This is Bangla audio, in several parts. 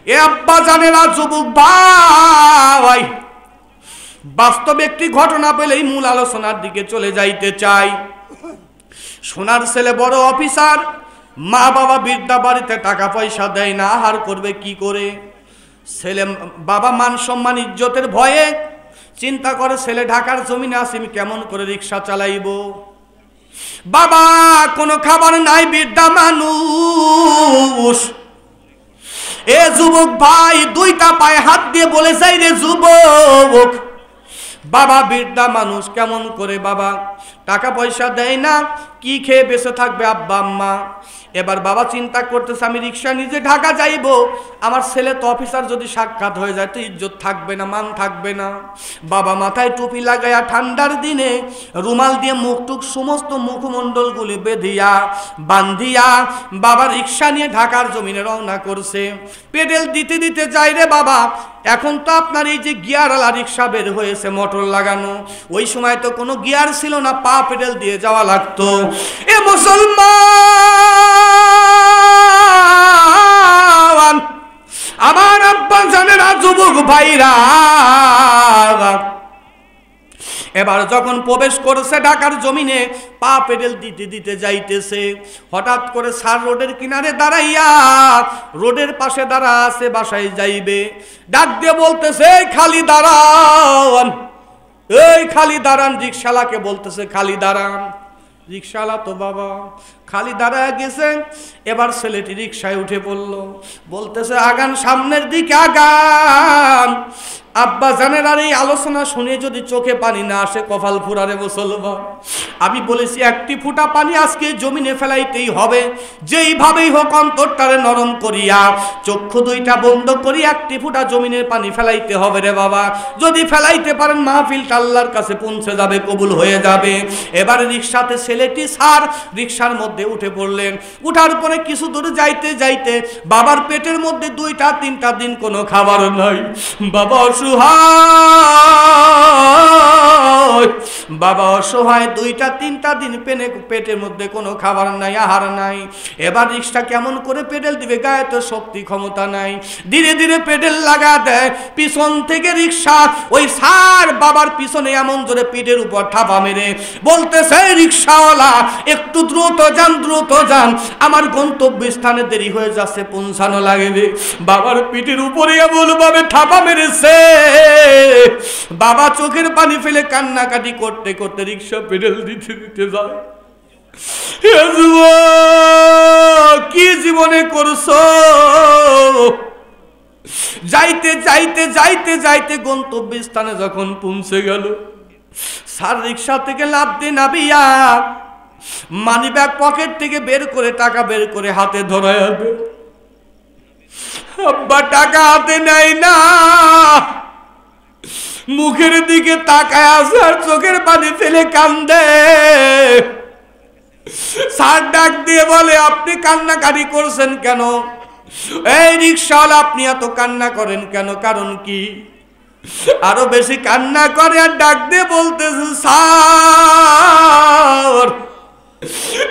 এ আব্বা জানেরা, যুবক ভাই, বাস্তব একটি ঘটনা পেলেই মূল আলোচনার দিকে চলে যাইতে চাই। সোনার ছেলে বড় অফিসার, মা বাবা বৃদ্ধা বাড়িতে টাকা পয়সা দেয় না, আহার করবে কি করে? ছেলে বাবা মান সম্মান ইজ্জতের ভয়ে চিন্তা করে ছেলে ঢাকার জমিনে আসি, আমি কেমন করে রিক্সা চালাইব? বাবা কোনো খাবার নাই, বৃদ্ধা মানুষ। এ যুবক ভাই দুইটা পায়ে হাত দিয়ে বলে যাই রে যুবক, বাবা বৃদ্ধা মানুষ, কেমন করে বাবা টাকা পয়সা দেয় না, কি খেয়ে বেঁচে থাকবে আব্বা আম্মা? এবার বাবা চিন্তা করতেছে, আমি রিক্সা নিজে ঢাকা যাইব, আমার ছেলে তো অফিসার যদি সাক্ষাৎ হয়ে যায় তো ইজ্জত থাকবে না, মান থাকবে না। বাবা মাথায় টুপি লাগাইয়া ঠান্ডার দিনে রুমাল দিয়ে মুখটুক সমস্ত মুখমণ্ডলগুলি বেঁধিয়া বান্ধিয়া বাবা রিক্সা নিয়ে ঢাকার জমিনে রওনা করছে। পেডেল দিতে দিতে যাই রে বাবা, এখন তো আপনার এই যে গিয়ারওয়ালা রিক্সা বের হয়েছে মোটর লাগানো, ওই সময় তো কোনো গিয়ার ছিল না, পা পেডেল দিয়ে যাওয়া লাগতো। এ মুসলমান, আমার আব্বা জানেরা, যুবক ভাইরা, এবার যখন প্রবেশ করেছে ঢাকার জমিনে, পা পেডেল দিতে দিতে যাইতেছে, হঠাৎ করে সার রোডের কিনারে দাঁড়াইয়া, রোডের পাশে দাঁড়া আছে, বাসায় যাইবে, ডাক দিয়ে বলতেছে, এই খালি দাঁড়ান, এই খালি দাঁড়ান। রিক্সাওয়ালাকে বলতেছে খালি দাঁড়ান। রিক্সাওয়ালা তো বাবা খালি দাঁড়ায় গেছে। এবার ছেলেটি রিক্সায় উঠে পড়ল, বলতেছে আগান, সামনের দিকে আগান। আব্বা জানেন, আর এই আলোচনা শুনে যদি চোখে পানি না আসে কপাল ফুরারে মুসলমান। আমি বলেছি একটি ফুটা পানি আজকে জমিনে ফেলাইতেই হবে, যেইভাবেই হোক অন্তরটারে নরম করিয়া চক্ষু দুইটা বন্ধ করি একটি ফুটা জমিনের পানি ফেলাইতে হবে রে বাবা। যদি ফেলাইতে পারেন মাহফিলটা আল্লাহর কাছে পৌঁছে যাবে, কবুল হয়ে যাবে। এবারে রিক্সাতে ছেলেটি সার রিক্সার মধ্যে উঠে পড়লেন। উঠার পরে কিছু দূর যাইতে যাইতে বাবার পেটের মধ্যে 2-3 দিন কোনো খাবার নাই। বাবা অসহায়, বাবা অসহায়, 2-3 দিন পেটের মধ্যে কোনো খাবার নাই, আহার নাই। এবার রিক্সা কেমন করে পেডেল দিবে, গায়ে তো শক্তি ক্ষমতা নাই। ধীরে ধীরে পেডেল লাগা দেয়, পিছন থেকে রিক্সা ওই সার বাবার পিছনে এমন জোরে পিঠের উপর ঠাপা মেরে বলতেছে, রিক্সাওয়ালা একটু দ্রুত যান, দ্রুত যান, আমার গন্তব্যস্থানে দেরি হয়ে যাচ্ছে, পৌঁছানো লাগবে। বাবার পিঠের উপরে এমন ভাবে ঠাপা মেরেছে, বাবা চোখের পানি ফেলে কান্নাকাটি করতে করতে রিক্সা পেডেল দিতে দিতে যায়। কি জীবনে করছো? যাইতে যাইতে যাইতে যাইতে গন্তব্যস্থানে যখন পৌঁছে গেল, সার রিক্সা থেকে লাফ দিয়ে নামিয়া মানি ব্যাগ পকেট থেকে বের করে টাকা বের করে হাতে ধরায় হবে। আব্বা টাকা হাতে নেয় না, মুখের দিকে তাকায় আছে আর চোখের পানি ফেলে কান্দে। স্যার ডাক দিয়ে বলে, আপনি কান্নাকাটি করছেন কেন? এই রিক্সাওয়ালা, আপনি এত কান্না করেন কেন, কারণ কি? আরো বেশি কান্না করে আর ডাক দিয়ে বলতেছে, স্যার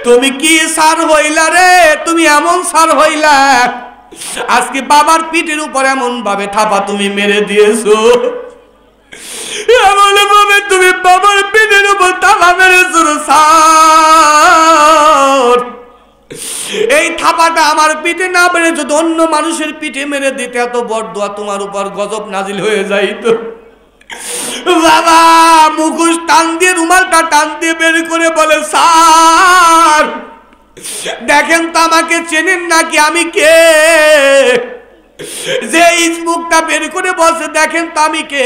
তুমি কি স্যার হইলা রে? তুমি এমন স্যার হইলা, আজকে বাবার পিঠের উপর এমন ভাবে থাপা তুমি মেরে দিয়েছো, এমন ভাবে তুমি বাবার পিঠের উপর থাপা মেরেছো স্যার। এই থাপাটা আমার পিঠে না মেরে যদি অন্য মানুষের পিঠে মেরে দিতে, এত বড়দোয়া তোমার উপর গজব নাজিল হয়ে যাইতো। বাবা মুখোশ টান দিয়ে, রুমালটা টান দিয়ে বের করে বলে, স্যার দেখেন তো আমাকে চেনেন নাকি, আমি কে? যে মুখটা বের করে বলছে, দেখেন তো আমি কে?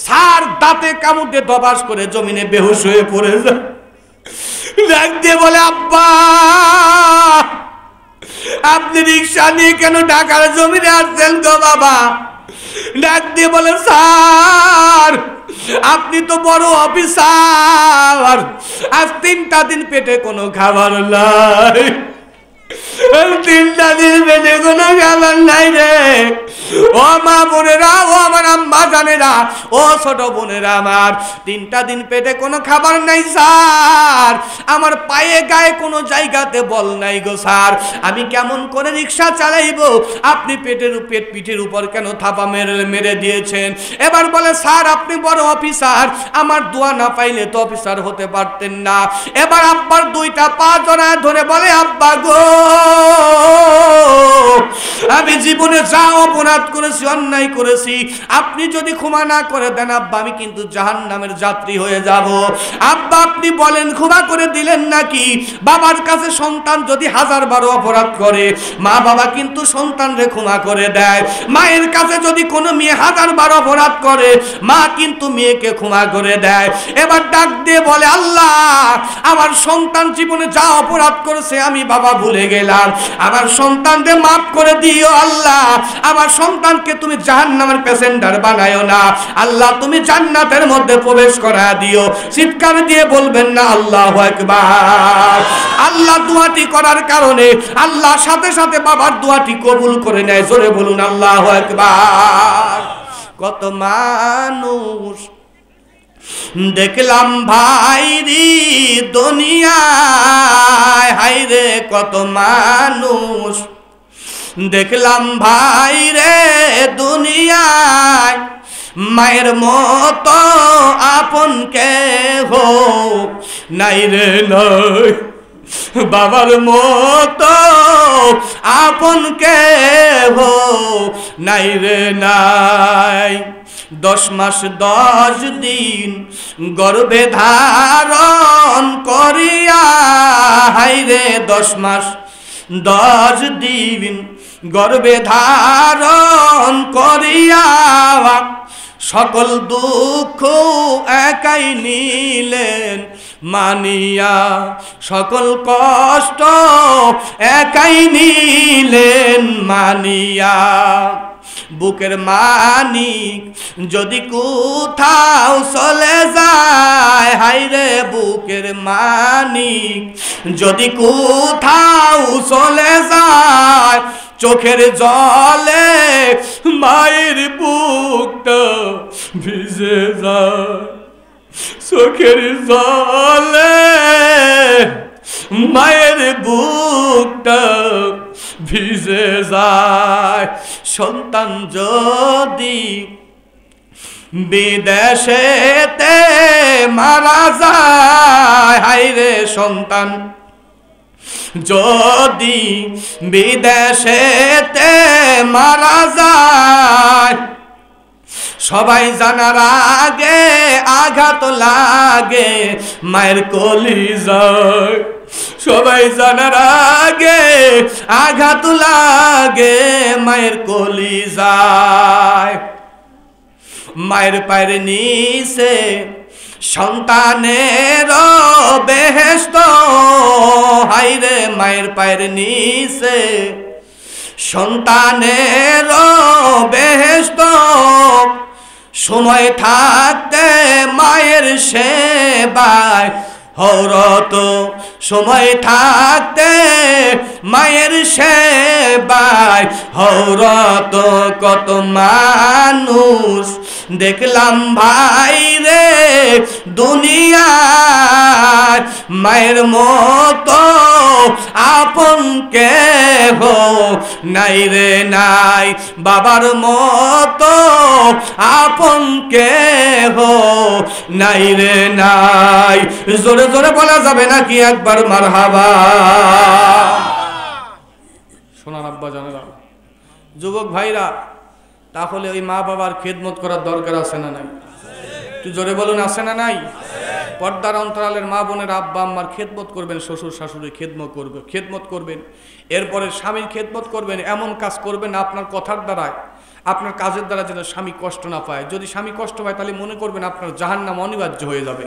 স্যার দাঁতে কামড় দিয়ে দবাস করে জমিনে বেহুশ হয়ে পড়ে যায়। ডাক দিয়ে বলে, আব্বা আপনি রিক্সা নিয়ে কেন ঢাকার জমিনে আসছেন গো বাবা? ডাক দিয়ে বলে, স্যার আপনি তো বড় অফিসার, আজ 3টা দিন পেটে কোনো খাবার নাই, 3টা দিন পেটে কোনো খাবার নাই রে। ও মা বোনেরা, ও আমার আম্মা জানেরা, ও ছোট বোনেরা আমার, 3টা দিন পেটে কোনো খাবার নাই স্যার, আমার পায়ে গায়ে কোনো জায়গাতে বল নাই গো স্যার, আমি কেমন করে রিক্সা চালাইবো? আপনি পিঠের উপর কেন থাপা মেরে দিয়েছেন? এবার বলে স্যার আপনি বড় অফিসার, আমার দোয়া না পাইলে তো অফিসার হতে পারতেন না। এবার আব্বার 2টা পা জড়ায় ধরে বলে আব্বা গো, আমি জীবনে যা অপরাধ করেছি, অন্যায় করেছি, আপনি যদি ক্ষমা না করে দেন আব্বা, আমি কিন্তু জাহান্নামের যাত্রী হয়ে যাব। আব্বা আপনি বলেন ক্ষমা করে দিলেন নাকি? বাবার কাছে সন্তান যদি 1000বার অপরাধ করে, মা বাবা কিন্তু সন্তানরে ক্ষমা করে দেয়। মায়ের কাছে যদি কোনো মেয়ে 1000বার অপরাধ করে, মা কিন্তু মেয়েকে ক্ষমা করে দেয়। এবার ডাক দিয়ে বলে আল্লাহ, আমার সন্তান জীবনে যা অপরাধ করেছে আমি বাবা ভুলে গেলাম, আমার সন্তানকে মাফ করে দিও আল্লাহ, আমার সন্তানকে তুমি জাহান্নামের প্যাসেঞ্জার বানায়ো না আল্লাহ, তুমি জান্নাতের মধ্যে প্রবেশ করা দিও। চিৎকার দিয়ে বলবেন না আল্লাহু আকবার। আল্লাহ দোয়াটি করার কারণে আল্লাহ সাথে সাথে বাবার দোয়াটি কবুল করে নেয়। জোরে বলুন আল্লাহু আকবার। কত মানুষ দেখলাম ভাইরি দুনিয়ায়, হায়রে কত মানুষ দেখলাম ভাইরে দুনিয়ায়, মায়ের মতো আপন কেহ নাই রে নাই, বাবার মতো আপন কেহ নাই রে নাই। 10 মাস 10 দিন গর্ভে ধারণ করিয়া, হায়রে 10 মাস 10 দিন গর্ভে ধারণ করিয়া, সকল দুঃখ একাই নিলেন মানিয়া, সকল কষ্ট একাই নিলেন মানিয়া। বুকের মানিক যদি কোথাও চলে যায়, হায়রে বুকের মানিক যদি কোথাও চলে যায়, চোখের জলে মায়ের বুকটা ভিজে যায়, চোখের জলে মায়ের বুকটা ভিজে যায়। সন্তান যদি বিদেশেতে মারা যায়, হায়রে সন্তান যদি বিদেশেতে মারা যায়, সবাই জানার আগে আঘাত লাগে মায়ের কলিজায়, সবাই জানার আগে আঘাত লাগে মায়ের কলিজায়। মায়ের পায়ের নিচে সন্তানের বেহেশত, হায়রে মায়ের পায়ের নিচে সন্তানের বেহেশত, সময় থাকতে মায়ের সেবায় হরত, সময় থাকতে মায়ের সেবায় হরত। কত মানুষ দেখলাম ভাই রে দুনিয়ায়, মায়ের মতো আপন কেহ নাই রে নাই, বাবার মতো আপন কেহ নাই রে নাই। জোরে জোরে বলা যাবে নাকি একবার মারহাবা? শোনান আব্বা জানেরা, যুবক ভাইরা, তাহলে ওই মা বাবার খেদমত করার দরকার আছে না নাই? একটু জোরে বলুন, আছে না নাই? পর্দার অন্তরালের মা বোনের আব্বা আম্মার খেদমত করবেন, শ্বশুর শাশুড়ি খেদমত করবেন, এরপরে স্বামীর খেদমত করবেন। এমন কাজ করবেন আপনার কথার দ্বারায়, আপনার কাজের দ্বারা যেন স্বামী কষ্ট না পায়। যদি স্বামী কষ্ট পায় তাহলে মনে করবেন আপনার জাহান্নাম অনিবার্য হয়ে যাবে।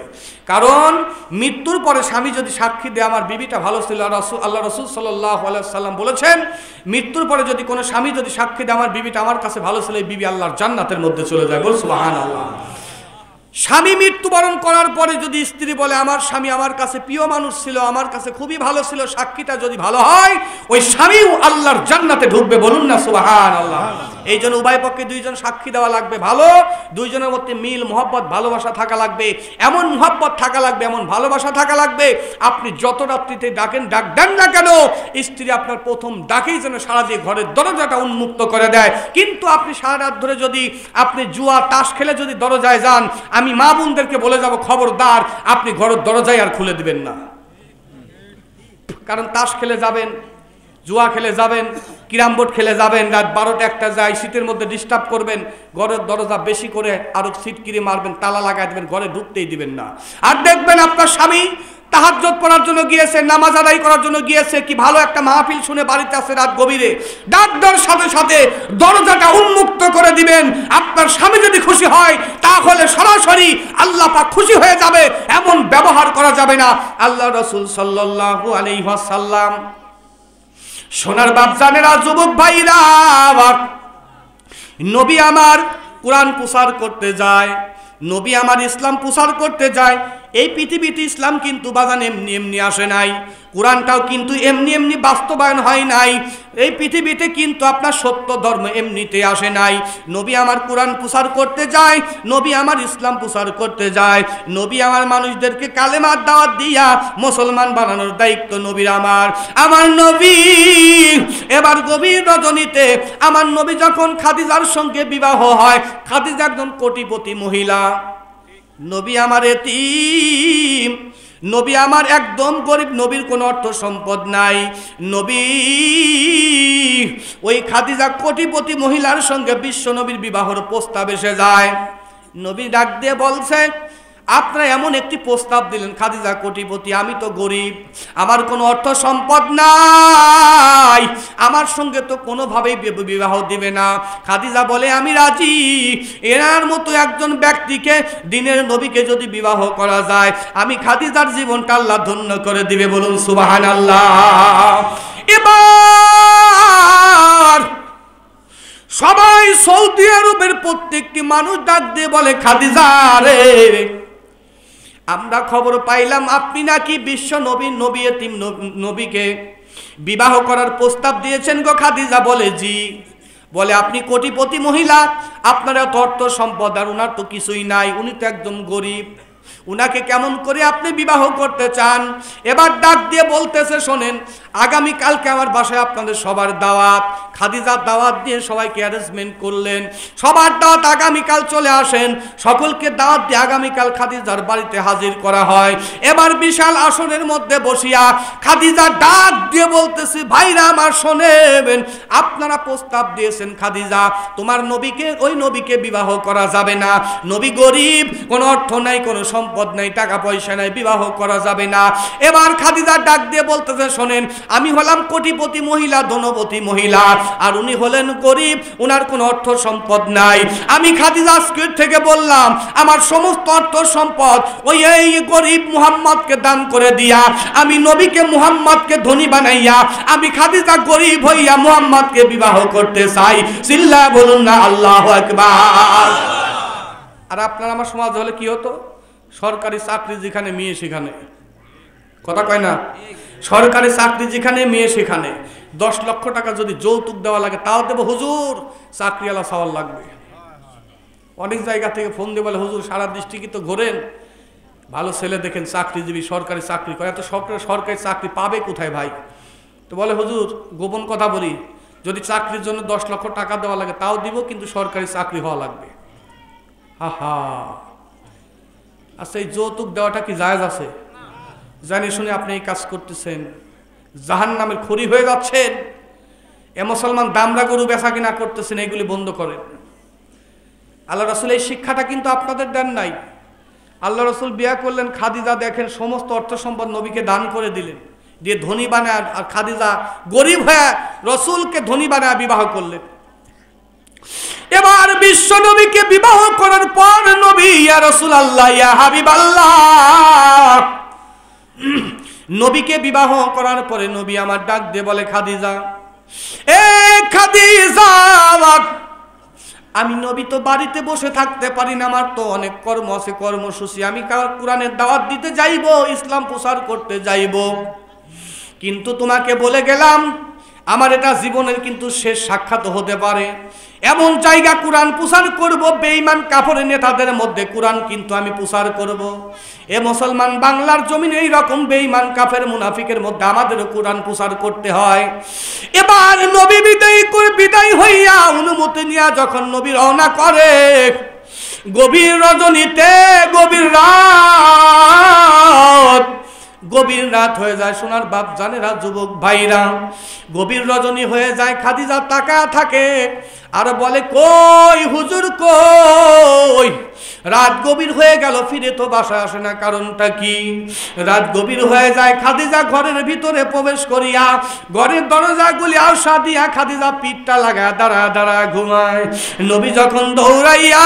কারণ মৃত্যুর পরে স্বামী যদি সাক্ষী দেয় আমার বিবিটা ভালো ছিল, আল্লাহ রাসূল সাল্লাল্লাহু আলাইহি সাল্লাম বলেছেন, মৃত্যুর পরে যদি কোনো স্বামী যদি সাক্ষী দেয় আমার বিবিটা আমার কাছে ভালো ছিল, এই বিবি আল্লাহর জান্নাতের মধ্যে চলে যায়। বল সুবহানাল্লাহ। স্বামী মৃত্যুবরণ করার পরে যদি স্ত্রী বলে আমার স্বামী আমার কাছে প্রিয় মানুষ ছিল, আমার কাছে খুবই ভালো ছিল, সাক্ষীটা যদি ভালো হয়, ওই স্বামীও আল্লাহর জান্নাতে ঢুকবে। বলুন না সুবহানাল্লাহ। এই জন্য উভয় পক্ষে দুইজন সাক্ষী দেওয়া লাগবে, ভালো দুইজনের মধ্যে মিল মহব্বত ভালোবাসা থাকা লাগবে, এমন মহব্বত থাকা লাগবে, এমন ভালোবাসা থাকা লাগবে আপনি যত রাত্রিতে ডাকেন ডাক দেন না কেন স্ত্রী আপনার প্রথম ডাকেই যেন সারা দিয়ে ঘরের দরজাটা উন্মুক্ত করে দেয়। কিন্তু আপনি সারা রাত ধরে যদি আপনি জুয়া তাস খেলে যদি দরজায় যান, আমি মা বোনদেরকে বলে যাব খবরদার আপনি ঘরের দরজায় আর খুলে দিবেন না। কারণ তাস খেলে যাবেন, জুয়া খেলে যাবেন, ক্যারাম বোর্ড খেলে যাবেন, রাত 12টা 1টা যায়, শীতের মধ্যে ডিস্টার্ব করবেন, ঘরের দরজা বেশি করে আরো সিটকিরি মারবেন, তালা লাগাই দেবেন, ঘরে ঢুকতেই দিবেন না। আর দেখবেন আপনার স্বামী তাহাজ্জুদ পড়ার জন্য গিয়েছে, নামাজ আদায় করার জন্য গিয়েছে, কি ভালো একটা মাহফিল শুনে বাড়িতে আসে রাত গভীরে, ডাক দেওয়ার সাথে সাথে দরজাটা উন্মুক্ত করে দিবেন। আপনার স্বামী যদি খুশি হয় তাহলে সরাসরি আল্লাহ পাক খুশি হয়ে যাবে, এমন ব্যবহার করা যাবে না। আল্লাহ রাসূল সাল্লাল্লাহু আলাইহি ওয়াসাল্লাম, সোনার বাপজানেরা, যুবক ভাইরা, নবী আমার কোরআন প্রচার করতে যায়, নবী আমার ইসলাম প্রচার করতে যায়। এই পৃথিবীতে ইসলাম কিন্তু বাজান এমনি এমনি আসে নাই, কোরআনটাও কিন্তু এমনি এমনি বাস্তবায়ন হয় নাই। এই পৃথিবীতে কিন্তু আপনার সত্য ধর্ম এমনিতে আসে নাই। নবী আমার কোরআন প্রচার করতে যায়, নবী আমার ইসলাম প্রচার করতে যায়, নবী আমার মানুষদেরকে কালেমার দাওয়াত দিয়া মুসলমান বানানোর দায়িত্ব নবীর আমার। আমার নবী এবার গভীর রজনীতে আমার নবী যখন খাদিজার সঙ্গে বিবাহ হয়, খাদিজা একজন কোটিপতি মহিলা, নবী আমার এতিম, নবী আমার একদম গরিব, নবীর কোনো অর্থ সম্পদ নাই। নবী ওই খাদিজা কোটিপতি মহিলার সঙ্গে বিশ্ব নবীর বিবাহের প্রস্তাব এসে যায়। নবী ডাক দিয়ে বলছে, আপনারা এমন একটি প্রস্তাব দিলেন, খাদিজা কোটিপতি, আমি তো গরিব, আমার কোনো অর্থ সম্পদ নাই, আমার সঙ্গে তো কোনোভাবেই বিবাহ দিবে না। খাদিজা বলে, আমি রাজি, এনার মতো একজন ব্যক্তিকে, দিনের নবীকে যদি বিবাহ করা যায়, আমি খাদিজার জীবনটা আল্লাহ ধন্য করে দিবে। বলুন সুবহানাল্লাহ। এবার সবাই সৌদি আরবের প্রত্যেকটি মানুষ ডাক দিয়ে বলে, খাদিজা রে, আমরা খবর পাইলাম আপনি নাকি বিশ্ব নবী, নবী এতিম নবীকে বিবাহ করার প্রস্তাব দিয়েছেন গো। খাদিজা বলে, জি। বলে, আপনি কোটিপতি মহিলা, আপনার এত অর্থ সম্পদ, আর উনার তো কিছুই নাই, উনি তো একদম গরিব, উনাকে কেমন করে আপনি বিবাহ করতে চান? এবার ডাক দিয়ে বলতেছে, শোনেন, আগামীকালকে আমার বাসায় আপনাদের সবার দাওয়াত। খাদিজার দাওয়াত দিয়ে সবাইকে অ্যারেঞ্জমেন্ট করলেন, সবার দাওয়াত, আগামীকাল চলে আসেন। সকলকে দাওয়াত দিয়ে আগামীকাল খাদিজার বাড়িতে হাজির করা হয়। এবার বিশাল আসনের মধ্যে বসিয়া খাদিজা ডাক দিয়ে বলতেছে, ভাইরা আমার শোনেন, আপনারা প্রস্তাব দিয়েছেন খাদিজা, তোমার নবীকে, ওই নবীকে বিবাহ করা যাবে না, নবী গরিব, কোনো অর্থ নাই, কোনো সম্পদ নাই, টাকা পয়সা নাই, বিবাহ করা যাবে না। এবার খাদিজা ডাক দিয়ে বলতেছে, শোনেন, আমি হলাম কোটিপতি মহিলা, ধনবতী মহিলা, আর উনি হলেন গরিব, উনার কোনো অর্থ সম্পদ নাই। আমি খাদিজা আজকের থেকে বললাম, আমার সমস্ত অর্থ সম্পদ ওই এই গরিব মুহাম্মদকে দান করে দিয়া, আমি নবীকে মুহাম্মদকে ধনী বানাইয়া, আমি খাদিজা গরিব হইয়া মুহাম্মদকে বিবাহ করতে চাই। সিল্লা বলুন না আল্লাহু আকবার। আর আপনার আমার সমাজ হলে কি হতো? সরকারি চাকরি যেখানে মেয়ে সেখানে, কথা কয় না, সরকারি চাকরি যেখানে মেয়ে সেখানে। 10 লক্ষ টাকা যদি যৌতুক দেওয়া লাগে তাও দেবো, হুজুর চাকরিওয়ালা সওয়াল লাগবে। অনেক জায়গা থেকে ফোন দিয়ে বলে, হুজুর সারা ডিস্ট্রিক্টই তো ঘোরেন, ভালো ছেলে দেখেন চাকরিজীবী, সরকারি চাকরি করে, এত সরকারি চাকরি পাবে কোথায় ভাই? তো বলে, হুজুর গোপন কথা বলি, যদি চাকরির জন্য 10 লক্ষ টাকা দেওয়া লাগে তাও দিব, কিন্তু সরকারি চাকরি হওয়া লাগবে। হা হা। আচ্ছা, এই যৌতুক দেওয়াটা কি জায়েজ আছে? জানি শুনে আপনি এই কাজ করতেছেন, জাহান্নামের খড়ি হয়ে যাচ্ছেন। এ মুসলমান দামরা গরু বেচা কিনা করতেছেন, এগুলি বন্ধ করেন। আল্লাহ রাসূল এই শিক্ষাটা কিন্তু আপনাদের দেন নাই। আল্লাহ রাসূল বিয়ে করলেন, খাদিজা দেখেন সমস্ত অর্থ সম্পদ নবীকে দান করে দিলেন, দিয়ে ধনী বানায়, আর খাদিজা গরিব হয়ে রাসূলকে ধনী বানায় বিবাহ করলেন। এবার বিশ্ব নবীকে বিবাহ করার পর নবী, ইয়া রাসূলুল্লাহ, ইয়া হাবিবাল্লাহ, নবীকে বিবাহ করার পরে নবী আমার ডাক দিয়ে বলে, খাদিজা, এ খাদিজা, আমি নবী তো বাড়িতে বসে থাকতে পারি না, আমার তো অনেক কর্ম আছে, কর্মসূচি, আমি কোরআনের দাওয়াত দিতে যাইব, ইসলাম প্রচার করতে যাইব, কিন্তু তোমাকে বলে গেলাম আমার এটা জীবনের কিন্তু শেষ সাক্ষাৎ হতে পারে। এমন জায়গা কোরআন প্রচার করব, বেঈমান কাফের নেতাদের মধ্যে কোরআন কিন্তু আমি প্রচার করব। এ মুসলমান, বাংলার জমিনে এই রকম বেঈমান কাফের মুনাফিকের মধ্যে আমাদেরও কোরআন প্রচার করতে হয়। এবার নবী বিদায় হইয়া অনুমতি নিয়া যখন নবী রওনা করে, গভীর রজনীতে, গভীর রাত হয়ে যায়। সোনার বাপ জানেরা, যুবক ভাইরা, গভীর রজনী হয়ে যায়। খাদিজা তাকায়া থাকে আর বলে, কই হুজুর কই? রাত গভীর হয়ে গেল, ফিরে তো বাসায় আসে না, কারণটা কি? রাত গভীর হয়ে যায়। খাদিজা ঘরের ভিতরে প্রবেশ করিয়া ঘরের দরজাগুলি আশা দিয়া খাদিজা পিঠটা লাগায় দাঁড়া ঘুমায়। নবী যখন দৌড়াইয়া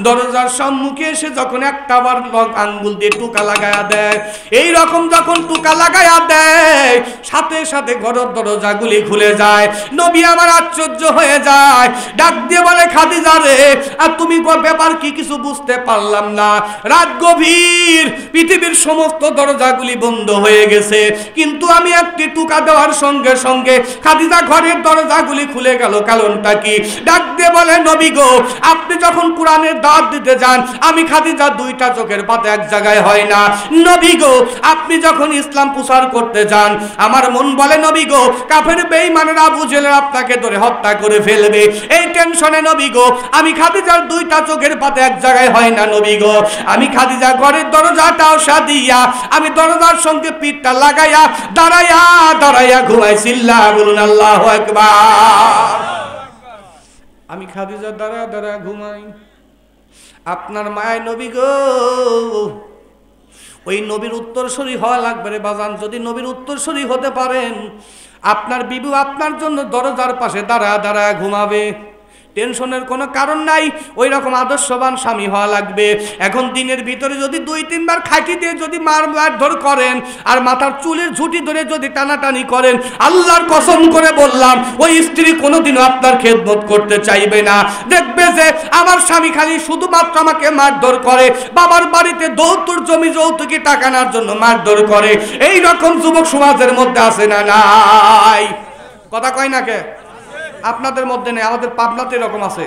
দরজার সম্মুখে এসে যখন একটা বার আঙ্গুল দিয়ে টুকা লাগায়া দেয়, এই রকম যখন টুকা লাগায়া দেয়, সাথে সাথে ঘরের দরজাগুলি খুলে যায়। নবী আমার আশ্চর্য হয়ে যায়, ডাক দিয়ে বলে, খাদিজা রে, আর তুমি ব্যাপার কি? কিছু বুঝতে পারলাম না। রাত গভীর, পৃথিবীর সমস্ত দরজাগুলি বন্ধ হয়ে গেছে, কিন্তু আমি একটি টুকা দেওয়ার সঙ্গে সঙ্গে খাদিজা ঘরের দরজাগুলি খুলে গেল, কারণটা কি? ডাক দিয়ে বলে, নবী গো, আপনি যখন কোরআনের দাওয়াত দিতে যান, আমি খাদিজা দুইটা চোখের পাতা এক জায়গায় হয় না। নবী গো, আপনি যখন ইসলাম প্রচার করতে যান, আমার মন বলে, নবী গো, কাফের বেঈমানেরা আবু জেহেল আপনাকে ধরে হত্যা করে ফেলবে। এই টেনশনে নবী গো, আমি খাদিজার দুইটা চোখের পাতা এক জায়গায় হয় না। নবী গো, আমি খাদিজা ঘরের দরজাটাও সাদিয়া, আমি দরজার সঙ্গে পিঠটা লাগাইয়া দাঁড়াইয়া ঘুমাইছিলাম। বলুন আল্লাহু আকবার। আমি খাদিজা দাঁড়া ঘুমাই। আপনার মায় নবী গো, ওই নবীর উত্তরসূরি হওয়া লাগবে রে বাজান। যদি নবীর উত্তরসূরি হতে পারেন, আপনার বিবু আপনার জন্য দরজার পাশে দাঁড়া ঘুমাবে। টেনশনের কোনো কারণ নাই। ওই রকম আদর্শবান স্বামী হওয়া লাগবে। এখন দিনের ভিতরে যদি 2-3 বার খাঁটি দিয়ে যদি মারধর করেন আর মাথার চুলের ঝুঁটি ধরে যদি টানাটানি করেন, আল্লাহর কসম করে বললাম, ওই স্ত্রী কোনোদিনও আপনার খেদমত করতে চাইবে না। দেখবে যে আমার স্বামী খালি শুধুমাত্র আমাকে মারধর করে, বাবার বাড়িতে জমি যৌতুকি টাকা নেওয়ার জন্য মারধর করে। এই রকম যুবক সমাজের মধ্যে আছে না নাই? কথা কয় না কে? আপনাদের মধ্যে নেই, আমাদের পাবনাতে এরকম আছে।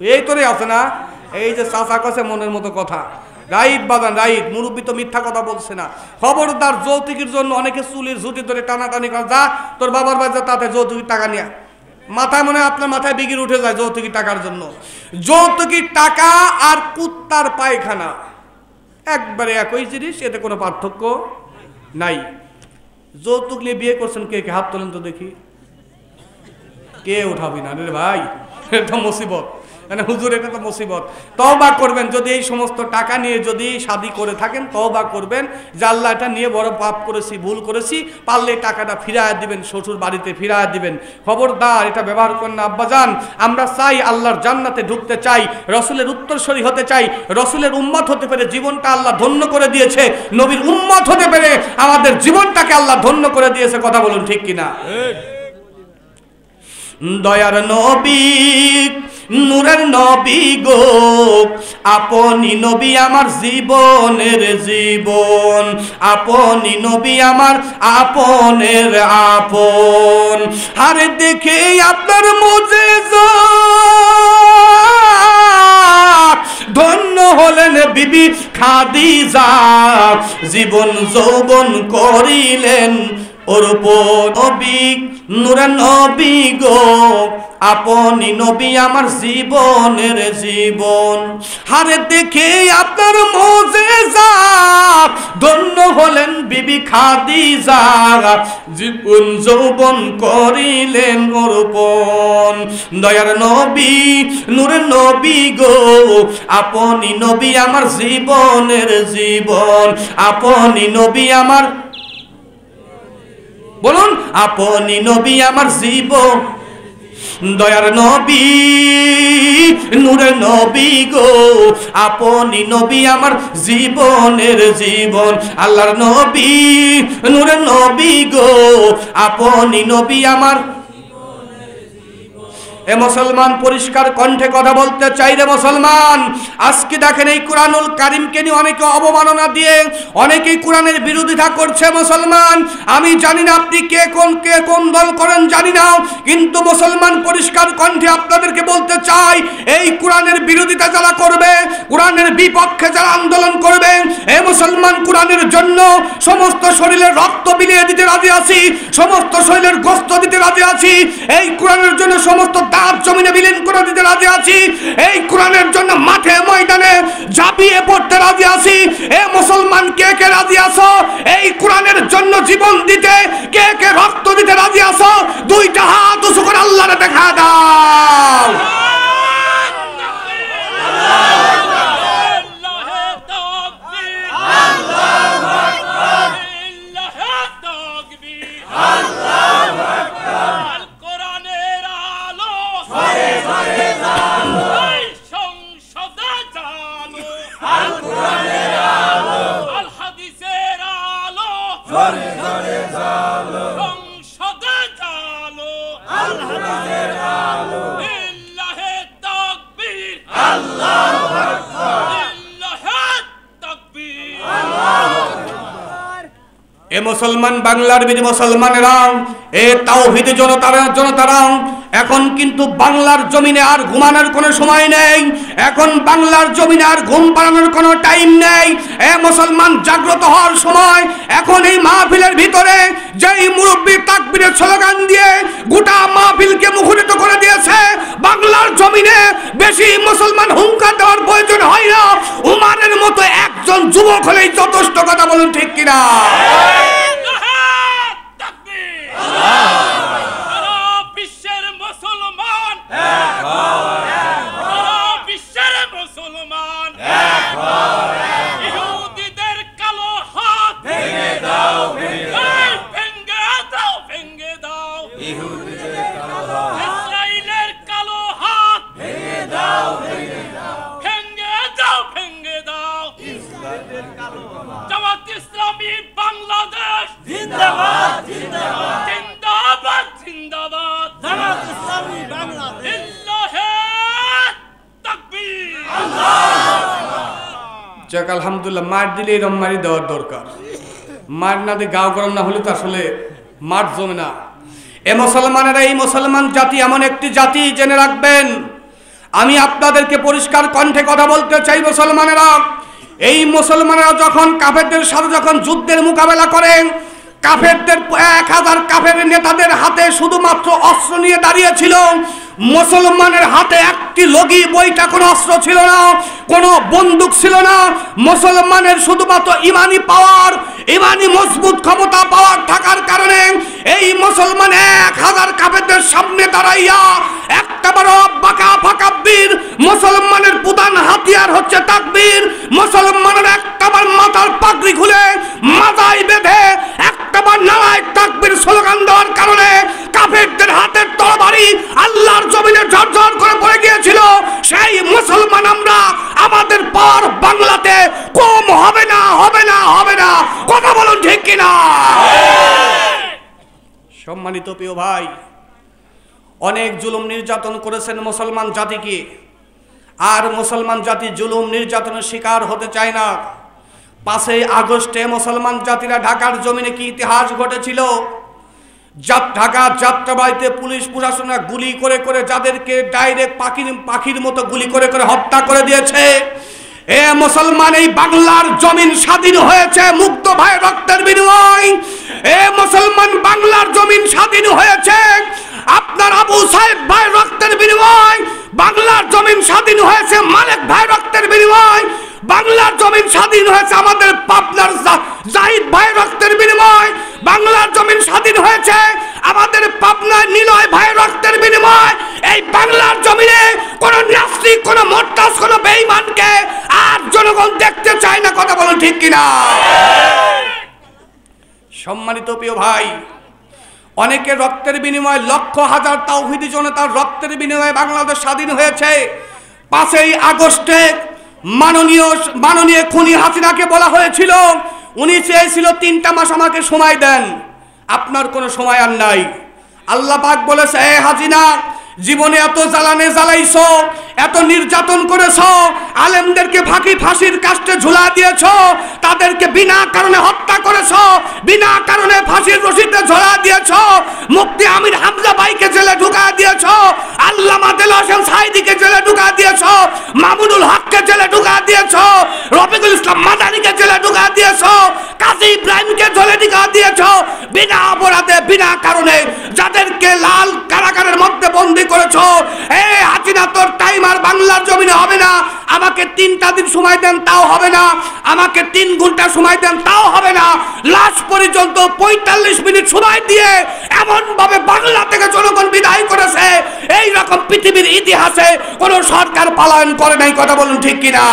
এই তোরে আছে না? এই যে চাচা কাছে মনের মতো কথা, রাইট বাগান রাইট, মুরব্বী তো মিথ্যা কথা বলছে না। খবরদার, যৌতুকের জন্য অনেকে চুলির ঝুঁটি ধরে টানাটানি করে, যা তোর বাবার বাড়িতে তাতে যৌতুকির টাকা নিয়ে, মাথায় মনে হয় আপনার মাথায় বিগির উঠে যায় যৌতুকির টাকার জন্য। যৌতুকির টাকা আর কুত্তার পায়খানা একবারে একই জিনিস, এতে কোনো পার্থক্য নাই। যৌতুক নিয়ে বিয়ে করছেন কে কে? হাত তোলেন তো দেখি। কে উঠাবি না রে ভাই, এটা মুসিবত। মানে হুজুর, এটা তো মুসিবত। তওবা করবেন, যদি এই সমস্ত টাকা নিয়ে যদি শাদী করে থাকেন, তওবা করবেন যে আল্লাহ, এটা নিয়ে বড় পাপ করেছি, ভুল করেছি, পারলে টাকাটা ফিরায় দিবেন, শ্বশুর বাড়িতে ফিরায় দিবেন। খবরদার, এটা ব্যবহার করেন না আব্বাজান। আমরা চাই আল্লাহর জান্নাতে ঢুকতে চাই, রসুলের উত্তরসূরি হতে চাই, রসুলের উম্মত হতে পেরে জীবনটা আল্লাহ ধন্য করে দিয়েছে। নবীর উম্মত হতে পেরে আমাদের জীবনটাকে আল্লাহ ধন্য করে দিয়েছে। কথা বলুন ঠিক কিনা? দয়ার নবী, নূরের নবী গো, আপনি নবী আমার জীবনের জীবন, আপনি নবী আমার আপনের আপন। আরে দেখে আপনার মুজিজা ধন্য হলেন বিবি খাদিজা, জীবন যৌবন করিলেন অর্পণ। নবী, নূরের নবী গো, আপনি নবী আমার জীবনের জীবন। হারে দেখে আপনার মুজিজা ধন্য হলেন বিবি খাদিজা, জীবন যৌবন করিলেন অর্পণ। দয়ার নবী, নূরের নবী গো, আপনি নবী আমার জীবনের জীবন, আপনি নবী আমার, বলুন, আপনি নবী আমার জীবন। দয়ার নবী, নূরের নবী গো, আপনি নবী আমার জীবনের জীবন। আল্লাহর নবী, নূরের নবী গো, আপনি নবী আমার। এ মুসলমান পরিষ্কার কণ্ঠে কথা বলতে চাই রে মুসলমান, আজকে দেখেন এই কুরআনুল কারীমকে নিয়ে অনেকে অবমাননা দিয়ে অনেকেই কোরআনের বিরোধিতা করছে। মুসলমান, আমি জানি না আপনি কে কোন দল করেন জানি না, কিন্তু মুসলমান পরিষ্কার কণ্ঠে আপনাদেরকে বলতে চাই, এই কোরআনের বিরোধিতা যারা করবে, কোরআনের বিপক্ষে যারা আন্দোলন করবে, এ মুসলমান কোরআনের জন্য সমস্ত শরীরের রক্ত বিলিয়ে দিতে রাজি আছি, সমস্ত শরীরের গোশত দিতে রাজি আছি, এই কোরআনের জন্য সমস্ত দাঁত জমিনে বিলীন করে দিতে রাজি আছি, এই কোরআনের জন্য মাঠে ময়দানে ঝাঁপিয়ে পড়তে রাজি আছি। এ মুসলমান, কে কে রাজি আছো এই কোরআনের জন্য জীবন দিতে? কে কে রক্ত দিতে রাজি আছো? দুইটা হাত উঁচু করে আল্লাহরে দেখা দাও। এ মুসলমান, বাংলার বীর মুসলমানেরা, এ তাওহীদ জনতারা, এখন কিন্তু বাংলার জমিনে আর ঘুমানোর কোনো সময় নেই, এখন বাংলার জমিনে আর ঘুম পাড়ানোর কোনো টাইম নেই। এ মুসলমান, জাগ্রত হওয়ার সময়। এখন এই মাহফিলের ভিতরে যেই মুরব্বী তাকবীরের স্লোগান দিয়ে গোটা মাহফিলকে মুখরিত করে দিয়েছে, বাংলার জমিনে বেশি মুসলমান হুঙ্কার দেওয়ার প্রয়োজন হয় না, উমারের মতো একজন যুবক হলেই যথেষ্ট। কথা বলুন ঠিক কিনা? যাক, আলহামদুলিল্লাহ, মার দিলে এরম মারি দেওয়ার দরকার। মার না দিয়ে গাও গরম না হলে তো আসলে মাঠ জমে না। এ মুসলমানেরা, এই মুসলমান জাতি এমন একটি জাতি, জেনে রাখবেন। আমি আপনাদেরকে পরিষ্কার কণ্ঠে কথা বলতে চাই, মুসলমানেরা, এই মুসলমানেরা যখন কাফেরদের সাথে যখন যুদ্ধের মোকাবেলা করেন, কাফেরদের 1000 কাফের নেতাদের হাতে শুধুমাত্র অস্ত্র নিয়ে দাঁড়িয়েছিল, মুসলমানের হাতে একটি লগি বইটা কোনো অস্ত্র ছিল না, কোনো বন্দুক ছিল না। মুসলমানের শুধুমাত্র ইমানি পাওয়ার, ইমানি মজবুত ক্ষমতা পাওয়ার থাকার কারণে এই মুসলমান 1000 কাফেরদের সামনে দাঁড়াইয়া একটাবার বাঁকা ফাঁকা বীর, মুসলমানের প্রধান হাতিয়ার হচ্ছে তাকবীর। মুসলমানের একটাবার মাথার পাগড়ি খুলে মাথায় বেঁধে একটাবার নারায়ে তাকবীর স্লোগান দেওয়ার কারণে কাফেরদের হাতের তরবারি আল্লাহর জমিনে ঝরঝর করে পড়ে গিয়েছিল। সেই মুসলমান আমরা, আমাদের পর বাংলাতে কম হবে না, হবে না, হবে না। কথা বলুন ঠিক কিনা? সম্মানিত প্রিয় ভাই, অনেক জুলুম নির্যাতন করেছেন মুসলমান জাতিকে, আর মুসলমান জাতি জুলুম নির্যাতনের শিকার হতে চায় না। 5ই আগস্টে মুসলমান জাতিরা ঢাকার জমিনে কি ইতিহাস ঘটেছিল? ঢাকা যাত্রাবাড়িতে পুলিশ প্রশাসনরা গুলি করে করে যাদেরকে ডাইরেক্ট পাখির মতো গুলি করে করে হত্যা করে দিয়েছে। এ মুসলমান, এই বাংলার জমিন স্বাধীন হয়েছে মুক্ত ভাই রক্তের বিনিময়। এ মুসলমান, বাংলার জমিন স্বাধীন হয়েছে আপনার আবু সাইদ ভাই রক্তের বিনিময়। বাংলার জমিন স্বাধীন হয়েছে মালিক ভাই রক্তের বিনিময়। বাংলার জমিন স্বাধীন হয়েছে আমাদের পাবনার জাহিদ ভাই রক্তের বিনিময়। বাংলার জমিন স্বাধীন হয়েছে আমাদের পাবনার নিলয় ভাই রক্তের বিনিময়। এই বাংলার জমিনে কোন নাস্তিক, কোন মোরতাজ, কোন বেঈমানকে আর জনগণ দেখতে চায় না। কথা বলুন ঠিক কিনা? সম্মানিত প্রিয় ভাই, অনেকের রক্তের বিনিময়ে, লক্ষ হাজার তাওহীদি জনতার রক্তের বিনিময়ে বাংলাদেশ স্বাধীন হয়েছে। 5ই আগস্টে মাননীয় খুনি হাসিনাকে বলা হয়েছিল, উনি চেয়েছিল 3টা মাস আমাকে সময় দেন, আপনার কোনো সময় আর নাই। আল্লাহ পাক বলেছে, এ হাসিনা, জীবনে এত জ্বালানে জ্বালাইছো, এত নির্যাতন করেছো, আলেমদেরকে ফাঁসির কাস্টে ঝুলা দিয়েছো, তাদেরকে বিনা কারণে হত্যা করেছো, বিনা কারণে ফাঁসির রশিতে ঝোলা দিয়েছো, মুফতি আমির হামজা ভাইকে জেলে ঢুকা দিয়েছো, আল্লামা দেলোয়ার হোসেন সাঈদীকে জেলে ঢুকা দিয়েছো, মামুনুল হককে জেলে ঢুকা দিয়েছো, রফিকুল ইসলাম মাদানিকে জেলে ঢুকা দিয়েছো, কাজী ইব্রাহিমকে জেলে ঢুকা দিয়েছো, বিনা অপরাধে বিনা কারণে যাদেরকে লাল কারাগারের মধ্যে বন্দী করেছো। এই হাসিনা তোর টাইম আর বাংলার জমিনে হবে না। আমাকে 3টা দিন সময় দেন তাও হবে না, আমাকে 3 ঘন্টা সময় দেন তাও হবে না, লাশ পর্যন্ত 45 মিনিট সময় দিয়ে এমন ভাবে বাংলা থেকে জনগণ বিদায় করেছে, এই রকম পৃথিবীর ইতিহাসে কোন সরকার পালন করে নাই। কথা বলুন ঠিক কিনা?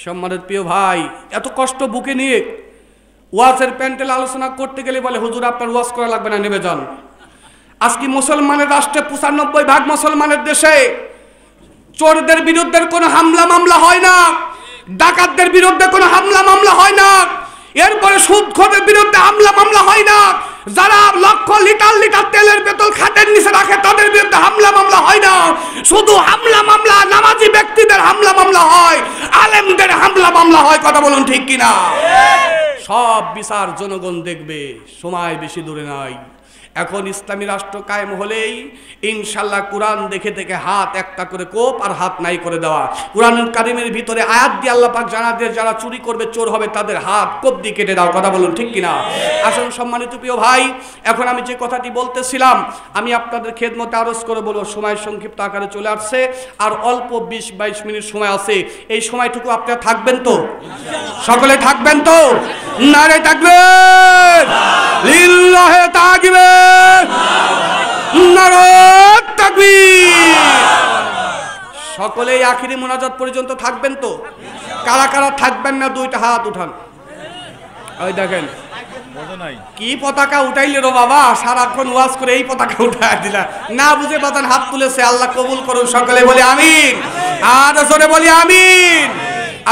সম্মানিত প্রিয় ভাই, এত কষ্ট বুকে নিয়ে ওয়াজের প্যান্ডেল আলোচনা করতে গেলে বলে হুজুর আপনার ওয়াজ করা লাগবে না, নেমে যান। আজকে মুসলমানের রাষ্ট্রে 95% মুসলমানের দেশে চোরদের বিরুদ্ধে কোনো হামলা মামলা হয় না, ডাকাতদের বিরুদ্ধে কোনো হামলা মামলা হয় না, এরপরে সুদখোরের বিরুদ্ধে হামলা মামলা হয় না, যারা লক্ষ লিটার লিটার তেলের বোতল খাটের নিচে রাখে তাদের বিরুদ্ধে হামলা মামলা হয় না। শুধু হামলা মামলা নামাজি ব্যক্তিদের হামলা মামলা হয়, আলেমদের হামলা মামলা হয়। কথা বলুন ঠিক কিনা? সব বিচার জনগণ দেখবে, সময় বেশি দূরে নাই। এখন ইসলামী রাষ্ট্র কায়েম হলেই ইনশাল্লাহ কোরআন দেখে দেখে হাত একটা করে কোপ আর হাত নাই করে দেওয়া। কোরআনুল কারীমের ভিতরে আয়াত দিয়ে আল্লাহ পাক জানা দিয়ে যারা চুরি করবে, চোর হবে, তাদের হাত কোপ দিয়ে কেটে দাও। কথা বলুন ঠিক কিনা? আসুন সম্মানিত প্রিয় ভাই, এখন আমি যে কথাটি বলতেছিলাম আমি আপনাদের খেদমতে আরজ করে বলবো, সময় সংক্ষিপ্ত আকারে চলে আসছে, আর অল্প 20-22 মিনিট সময় আছে। এই সময়টুকু আপনারা থাকবেন তো? সকলে থাকবেন তো? নারে তাকবীর, লিল্লাহি তাকবীর, নারে তাকবীর। সকলেই আখিরি মুনাজাত পর্যন্ত থাকবেন তো? কারা কারা থাকবেন না 2টা হাত উঠান। ওই দেখেন কি পতাকা উঠাইলে রো বাবা, সারাক্ষণ ওয়াজ করে এই পতাকা উঠাই দিলা, না বুঝে বাতান হাত তুলেছে। আল্লাহ কবুল করুন। সকলে বলি আমিন, আর জোরে বলি আমিন।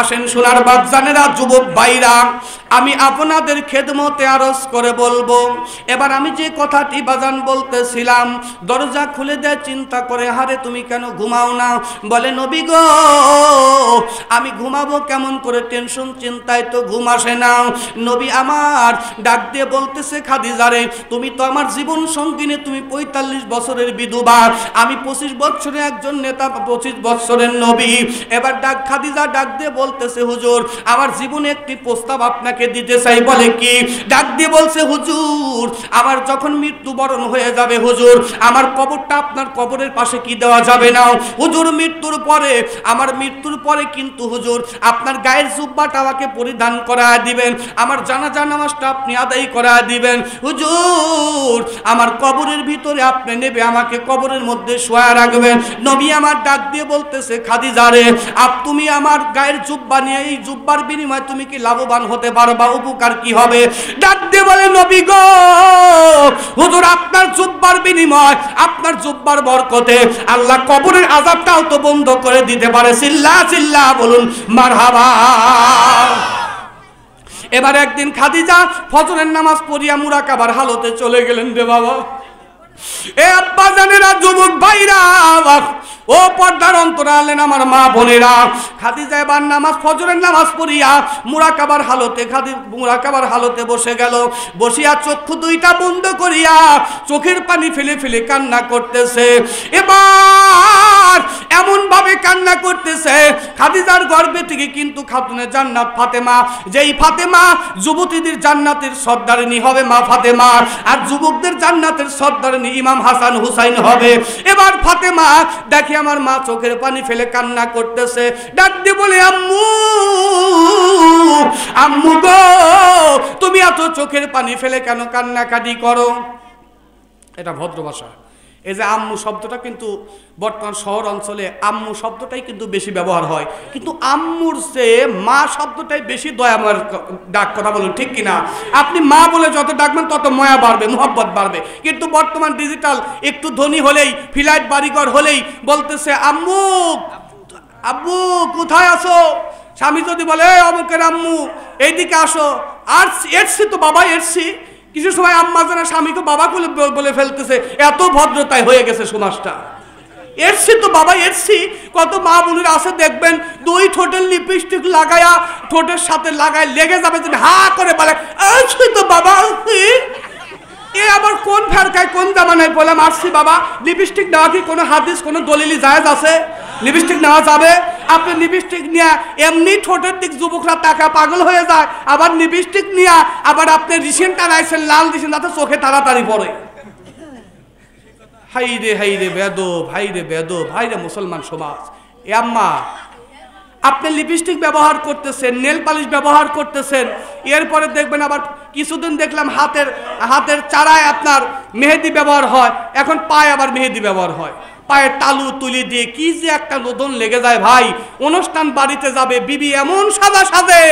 আসেন সোনার বাপজানেরা, যুবক ভাইরা, আমি আপনাদের খেদমতে আরজ করে বলবো। এবার আমি যে কথাটি বাজান বলতেছিলাম, দরজা খুলে দেয় চিন্তা করে, হারে তুমি কেন ঘুমাও না? বলে নবী গো আমি ঘুমাবো কেমন করে, টেনশন চিন্তায় তো ঘুম আসে না। নবী আমার ডাক দিয়ে বলতেছে, খাদিজারে তুমি তো আমার জীবন সঙ্গিনী, তুমি 45 বছরের বিধবা, আমি 25 বছরের একজন নেতা, 25 বছরের নবী। এবার খাদিজা ডাক দিয়ে বলতেছে, হুজুর আমার জীবনে একটি প্রস্তাব আপনাকে দিতে চাই। বলে কি? ডাক দিয়ে বলছে, হুজুর আমার যখন মৃত্যুবরণ হয়ে যাবে হুজুর, আমার কবরটা আপনার কবরের পাশে কি দেওয়া যাবে না? হুজুর মৃত্যুর পরে, আমার মৃত্যুর পরে কিন্তু হুজুর আপনার গায়ের জুব্বাটা আমাকে পরিধান করায় দিবেন, আমার জানাজা নামাজটা আপনি আদায় করায় দিবেন। হুজুর আমার কবরের ভিতরে আপনি নেবে, আমাকে কবরের মধ্যে শোয়া রাখবেন। নবী আমার ডাক দিয়ে বলতেছে, খাদিজারে তুমি আমার গায়ের জুব্বা নিয়ে, এই জুব্বার বিনিময়ে তুমি কি লাভবান হতে পারবা? উপকার কি হবে? ডাক দিয়ে বলে, নবী গো হুজুর আপনার জুব্বার বিনিময়, আপনার জুব্বার বরকতে আল্লাহ কবরের আযাবটাও তো বন্ধ করে দিতে পারে। চিল্লা চিল্লা বলুন মারহাবা। এবার একদিন খাদিজা ফজরের নামাজ পড়িয়া মুরাকাবার হালতে চলে গেলেন রে বাবা। এ আব্বা জানেরা, যুবক ভাইরা, ও পর্দার অন্তরালে আমার মা বোনেরা, খাদিজা এবার নামাজ, ফজরের নামাজ পড়িয়া মুরাকাবার হালতে বসে গেল। বসিয়া চক্ষু 2টা বন্ধ করিয়া চোখের পানি ফেলে ফেলে কান্না করতেছে। এবার এমন ভাবে কান্না করতেছে, খাদিজার গর্ভে থেকে কিন্তু খাতুনে জান্নাত ফাতেমা, যেই ফাতেমা যুবতীদের জান্নাতের সর্দারিনী হবে মা ফাতেমা, আর যুবকদের জান্নাতের সর্দারিনী ইমাম হাসান হুসাইন হবে। এবার ফাতেমা দেখে আমার মা চোখের পানি ফেলে কান্না করতেছে, ডাক দিয়ে বলে, আম্মু আম্মু গো তুমি এত চোখের পানি ফেলে কেন কান্নাকাটি করো? এটা ভদ্র ভাষা। এই যে আম্মু শব্দটা কিন্তু বর্তমান শহর অঞ্চলে আম্মু শব্দটাই কিন্তু বেশি ব্যবহার হয়, কিন্তু আম্মুর চেয়ে মা শব্দটাই বেশি দয়াময়ের ডাক। কথা বলুন ঠিক কিনা? আপনি মা বলে যত ডাকবেন তত মায়া বাড়বে, মোহব্বত বাড়বে। কিন্তু বর্তমান ডিজিটাল একটু ধনী হলেই, ফ্ল্যাট বাড়িঘর হলেই বলতেছে আম্মু, আব্বু কোথায় আছো? স্বামী যদি বলে অমুকের আম্মু এইদিকে আসো, আর এসছি তো বাবা এসছি, কিছু সময় আম্মা জানা স্বামীকে বাবা বলে ফেলতেছে, এত ভদ্রতায় হয়ে গেছে সমাজটা। এরছি তো বাবা, এরছি। কত মা বোনের আছে দেখবেন, দুই ঠোঁটের লিপস্টিক লাগায়া ঠোঁটের সাথে লাগায় লেগে যাবে, যদি হা করে বলে আসছি তো বাবা আসছি। এ আবার কোন ফেরকায় কোন জামানায় বলে আসছি বাবা? লিপস্টিক নেওয়া কি কোনো হাদিস, কোনো দলিলি জায়েজ আছে? লিপস্টিক নেওয়া যাবে? আপনি লিপস্টিক নিয়ে এমনি ঠোঁটের দিক যুবকরা টাকা পাগল হয়ে যায়, আবার লিপস্টিক নিয়ে আবার আপনি রিসেন্ট টানাইছেন, লাল দিছেন, তাতে চোখে তাড়াতাড়ি পড়ে। হাই রে বেদব, হাই রে বেদব, হাই রে মুসলমান সমাজ। এ আম্মা, আপনি লিপস্টিক ব্যবহার করতেছেন, নেল পালিশ ব্যবহার করতেছেন, এরপরে দেখবেন আবার কিছুদিন দেখলাম হাতের চারায় আপনার মেহেদি ব্যবহার হয়, এখন পায়ে আবার মেহেদি ব্যবহার হয়। পায়ের তালু তুলি দিয়ে কি যে একটা নোদন লেগে যায় ভাই। অনুষ্ঠান বাড়িতে যাবে, বিবি এমন সাদা সাজে,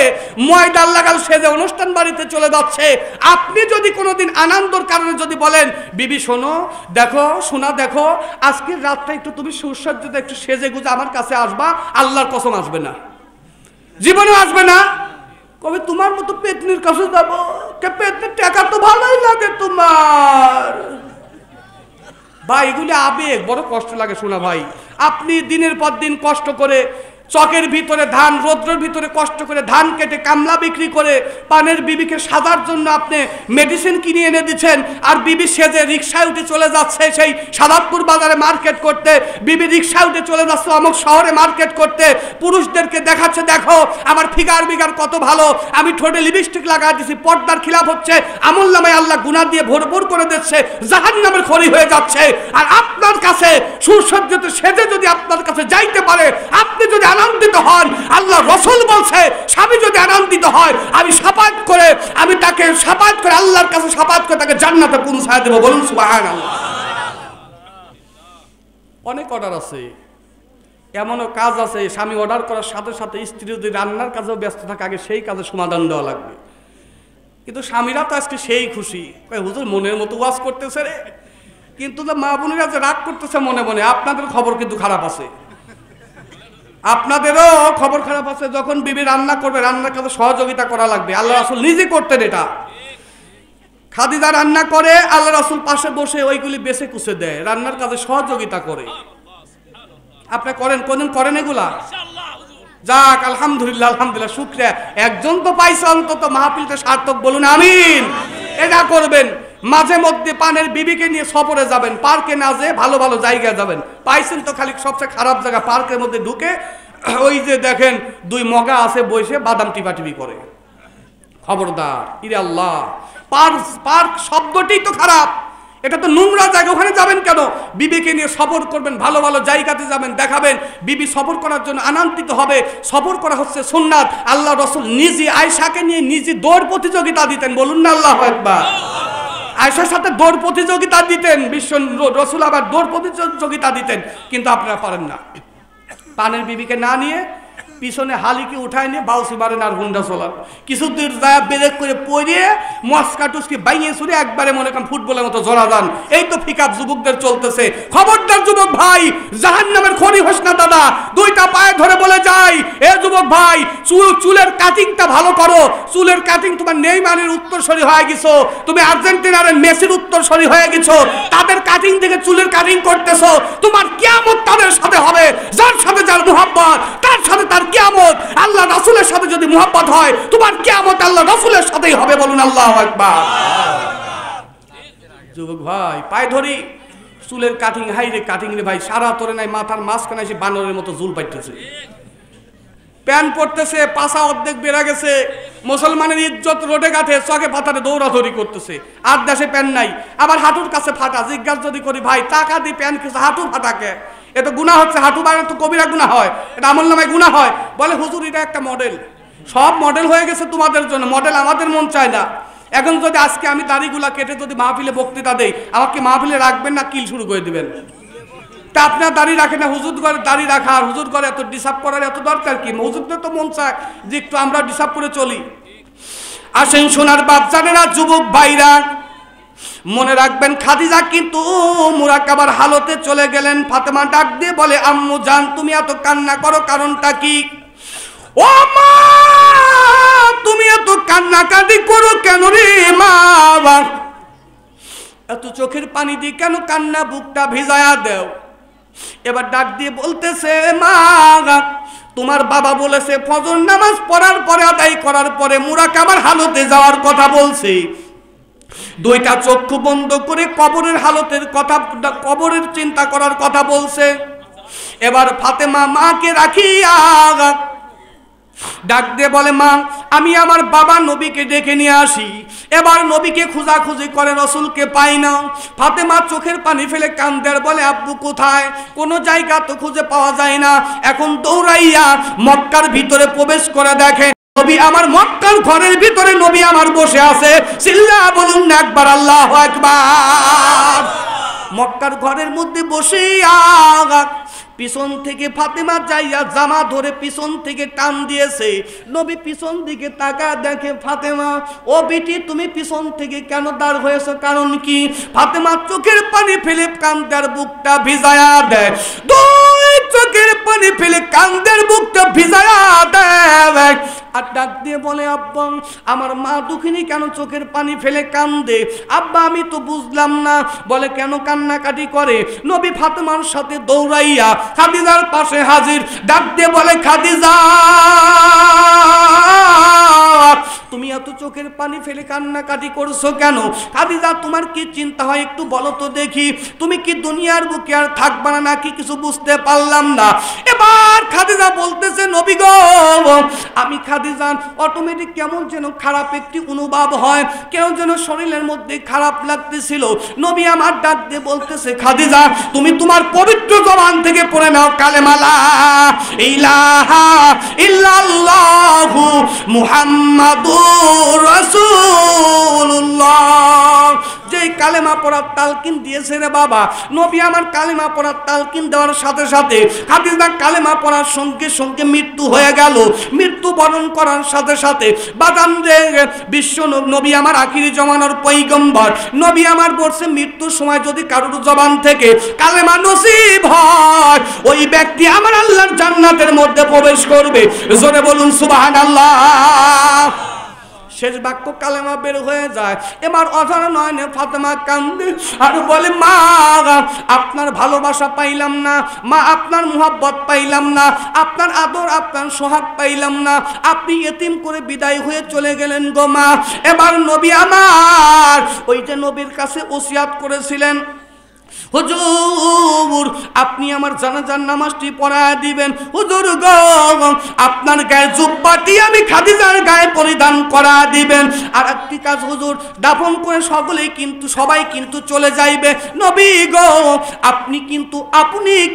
ময়দার লাগাল সেজে অনুষ্ঠান বাড়িতে চলে যাচ্ছে। আপনি যদি কোনোদিন আনন্দর কারণে যদি বলেন, বিবি শোনো, দেখো শোনা, দেখো আজকের রাতটা একটু তুমি সুসজ্জিত একটু সেজে গুজে আমার কাছে আসবা, আল্লাহর কসম আসবে না, জীবনে আসবে না। কবে তোমার মতো পেতনির কাছে যাবো? পেতনির টাকা তো ভালোই লাগে তোমার। ভাই এগুলি আবেগ, বড় কষ্ট লাগে শোনা ভাই। আপনি দিনের পর দিন কষ্ট করে চকের ভিতরে ধান, রৌদ্রের ভিতরে কষ্ট করে ধান কেটে কামলা বিক্রি করে পানের বিবিকে সাজার জন্য আপনি মেডিসিন কিনে এনে দিচ্ছেন, আর বিবি সেজে রিক্সায় উঠে চলে যাচ্ছে সেই সাদাতপুর বাজারে মার্কেট করতে, বিবি রিক্সায় উঠে চলে যাচ্ছে অমুক শহরে মার্কেট করতে, পুরুষদেরকে দেখাচ্ছে দেখো আমার ফিগার বিগার কত ভালো, আমি ঠোঁটে লিপস্টিক লাগাই দিছি, পর্দার খিলাফ হচ্ছে, আমল নামায় আল্লাহ গুনাহ দিয়ে ভরপুর করে দিচ্ছে, জাহান্নামের খড়ি হয়ে যাচ্ছে। আর আপনার কাছে সুসজ্জিত সেজে যদি আপনার কাছে যাইতে পারে, আপনি যদি আনন্দিত হন, আল্লাহ রসুল বলছে স্বামী যদি আনন্দিত হয়, আমি সাফায়াত করে আল্লাহর কাছে সাফায়াত করে তাকে জান্নাতে পৌঁছায় দেব। বলুন সুবহানাল্লাহ। অনেক অর্ডার আছে, এমনও কাজ আছে স্বামী অর্ডার করার সাথে সাথে স্ত্রী যদি রান্নার কাজেও ব্যস্ত থাকে, আগে সেই কাজে সমাধান দেওয়া লাগবে। কিন্তু স্বামীরা তো আজকে সেই খুশি, হুজুর মনের মতো ওয়াজ করতেছে রে, কিন্তু মা বোনেরা যে রাগ করতেছে মনে মনে, আপনাদের খবর কিন্তু খারাপ আছে, আপনাদেরও খবর খারাপ আছে। যখন বিবি রান্না করবে, রান্নার কাছে সহযোগিতা করা লাগবে। আল্লাহ রাসূল নিজে করতেন এটা। খাদিজা রান্না করে, আল্লাহ রাসূল পাশে বসে ওইগুলি বেছে কুচে দেয়, রান্নার কাজে সহযোগিতা করে। আপনি করেন, কোনদিন করেন এগুলা? যাক আলহামদুলিল্লাহ, আলহামদুলিল্লাহ, শুকরিয়া। একজন তো পাইছে অন্তত, মাহফিলটা সার্থক, বলুন আমিন। এটা করবেন। মাঝে মধ্যে পানের বিবিকে নিয়ে সফরে যাবেন, পার্কে না যেয়ে ভালো ভালো জায়গায় যাবেন। পাইছেন তো খালি সবচেয়ে খারাপ জায়গা, পার্কের মধ্যে ঢুকে ওই যে দেখেন দুই মগা আছে বসে বাদাম টিপাটিপি করে। খবরদার, ইরে আল্লাহ, পার্ক শব্দটি তো খারাপ, এটা তো নোংরা জায়গা, ওখানে যাবেন কেন? বিবিকে নিয়ে সফর করবেন, ভালো ভালো জায়গাতে যাবেন, দেখাবেন, বিবি সফর করার জন্য আনন্দিত হবে। সফর করা হচ্ছে সুন্নাত। আল্লাহ রাসূল নিজে আয়েশাকে নিয়ে নিজে দৌড় প্রতিযোগিতা দিতেন, বলুন না আল্লাহু আকবার। আয়েশার সাথে দৌড় প্রতিযোগিতা দিতেন, বিশ্ব রাসূল আবার দৌড় প্রতিযোগিতা দিতেন, কিন্তু আপনারা পারেন না। পানের বিবিকে না নিয়ে পিছনে হালিকে উঠায় নিয়ে বাউসি মারেন আর হুন্ডা চলান, কিছু দূর যায় ব্রেক করে পড়িয়ে মস্কা টুসকি বাইয়ে চুরে একবারে মনে করেন ফুটবলের মতো জড়া যান। এই তো ফিকাপ যুবকদের চলতেছে। খবরদার যুবক ভাই, জাহান্নামের খনি হোস না দাদা। দুইটা পায়ে ধরে বলে যাই, এ যুবক ভাই, চুলের কাটিংটা ভালো করো। চুলের কাটিং তোমার নেইমারের উত্তরসূরি হয়ে গেছো, তুমি আর্জেন্টিনার মেসির উত্তরসূরি হয়ে গেছো, তাদের কাটিং থেকে চুলের কাটিং করতেছো। তোমার কিয়ামত তাদের সাথে হবে, যার সাথে যার মুহাব্বত তার সাথে তার কিয়ামত। আল্লাহ রাসূলের সাথে যদি মুহাব্বত হয়, তোমার কিয়ামত আল্লাহ রাসূলের সাথেই হবে, বলুন আল্লাহু আকবার। যুবক ভাই, পায়ে ধরি, চুলের কাটিং, হাই রে কাটিং রে ভাই, সারা তোরে নাই, মাথার মাঝখানে এসে বানরের মতো ঝুল পাইতেছে, প্যান্ট পরতেছে, পাছা অর্ধেক বেড়ে গেছে, মুসলমানের ইজ্জত রোডে গাঠে, চকে পাতারে দৌড়াদৌড়ি করতেছে, আর দেশে প্যান্ট নাই, আবার হাঁটুর কাছে ফাটা। জিজ্ঞাসা যদি করি, ভাই টাকা দিয়ে প্যান্ট কিছু হাঁটু ফাটাকে, এ তো গুনাহ হচ্ছে, হাঁটু বাড়ানো তো কবিরা গুনাহ হয়, এটা আমলনামায় গুনাহ হয়। বলে হুজুর এটা একটা মডেল, সব মডেল হয়ে গেছে তোমাদের জন্য, মডেল আমাদের মন চায় না। এখন যদি আজকে আমি দাড়িগুলা কেটে যদি মাহফিলে বক্তৃতা দেই, আমাকে মাহফিলে রাখবেন না কিল শুরু করে দিবেন? তা আপনার দাড়ি রাখেন না, হুজুর করে দাড়ি রাখা আর হুজুর করে এত ডিসার্ভ করার এত দরকার কি? হুজুরদের তো মন চায় যে একটু আমরা ডিসার্ভ করে চলি। আসেন সোনার বাচ্চারা, যুবক ভাইরা, মনে রাখবেন খাদিজা কিন্তু মুরাকাবার হালতে চলে গেলেন। ফাতেমা ডাক দিয়ে বলে, আম্মু জান তুমি এত কান্না করো, কারণটা কি? ও ও মা, তুমি এত কান্নাকাটি করো কেন রে মা? এত চোখের পানি দিয়ে কেন কান্না বুকটা ভিজায়া দেও? এবার ডাক দিয়ে বলতেছে, মা তোমার বাবা বলেছে ফজর নামাজ পড়ার পরে, আদায় করার পরে মুরাকাবার হালতে যাওয়ার কথা বলছে। দুইটা চক্ষু বন্ধ করে কবরের হালতের কথা, কবরের চিন্তা করার কথা বলছে। এবার ফাতেমা মাকে রাখিয়া ডাক দিয়ে বলে, মা আমি আমার বাবা নবীকে ডেকে নিয়ে আসি। এবার নবীকে খোঁজাখুঁজি করে, রসুলকে পাই না। ফাতেমা চোখের পানি ফেলে কান্দে আর বলে, আব্বু কোথায়? কোনো জায়গা তো খুঁজে পাওয়া যায় না। এখন দৌড়াইয়া মক্কার ভিতরে প্রবেশ করে দেখে নবী আমার মক্কার ঘরের ভিতরে নবী আমার বসে আছে। চিল্লা বলুন না একবার আল্লাহু আকবার। মক্কার ঘরের মধ্যে বসে পিছন থেকে ফাতেমা যাইয়া জামা ধরে পিছন থেকে টান দিয়েছে। নবী পিছন দিকে তাকা দেখে ফাতেমা, ও বেটি তুমি পিছন থেকে কেন দাঁড় হয়েছো, কারণ কি? ফাতেমা চোখের পানি ফেলে কান্দার বুকটা ভিজায়া দেয়। দুই চোখের পানি ফেলে কান্দার বুকটা ভিজায়া দেয় আর ডাক দিয়ে বলে, আব্বা আমার মা দুঃখিনী কেন চোখের পানি ফেলে কান্দে? আব্বা আমি তো বুঝলাম না। বলে কেন কান্নাকাটি করে? নবী ফাতেমার সাথে দৌড়াইয়া খাদিজার পাশে হাজির। ডাক দিয়ে বলে, খাদিজা তুমি এত চোখের পানি ফেলে কান্নাকাটি করছো কেন? খাদিজা তোমার কি চিন্তা হয় একটু বলো তো দেখি। তুমি কি দুনিয়ার বুকে আর থাকবা না নাকি? কিছু বুঝতে পারলাম না। এবার খাদিজা বলতেছে, নবী গো আমি খাদিজা অটোমেটিক কেমন যেন খারাপ একটি অনুভব হয়, কেউ যেন শরীরের মধ্যে খারাপ লাগতেছিল। নবী আমার ডাক দিয়ে বলতেছে, খাদিজা তুমি তোমার পবিত্র জবান থেকে পড়ে নাও কালেমা লা ইলাহা ইল্লাল্লাহু মুহাম্মাদুর রাসূলুল্লাহ। যে কালেমা পড়ার তালকিন দিয়েছে রে বাবা, নবী আমার কালেমা পড়ার তালকিন দেওয়ার সাথে সাথে খাদিজা কালেমা পড়ার সঙ্গে সঙ্গে মৃত্যু হয়ে গেল। মৃত্যু বরণ করার সাথে সাথে বাদাম যে বিশ্ব নবী আমার আখিরি জমানার পয়গম্বর, নবী আমার বলছে মৃত্যুর সময় যদি কারোর জবান থেকে কালেমা নসিব হয়, ওই ব্যক্তি আমার আল্লাহর জান্নাতের মধ্যে প্রবেশ করবে। জোরে বলুন সুবহানাল্লাহ। শেষ বাক্য কালেমা বের হয়ে যায়। এবার অধর নয়নে ফাতেমা কান্দে আর বলে, মা আপনার ভালোবাসা পাইলাম না, মা আপনার মুহাব্বত পাইলাম না, আপনার আদর আপনার সোহাগ পাইলাম না, আপনি এতিম করে বিদায় হয়ে চলে গেলেন গো মা। এবার নবী আমার ওই যে নবীর কাছে ওসিয়াত করেছিলেন, হুজুর আপনি আমার জানাজার নামাজটি পড়ায় দিবেন। হুজুর গো আপনার গায়ে জুব্বাটি আমি খাদিজার গায়ে পরিধান করা দিবেন। আর একটি কাজ হুজুর, দাফন করে সবাই কিন্তু চলে যাইবে। নবী গো আপনি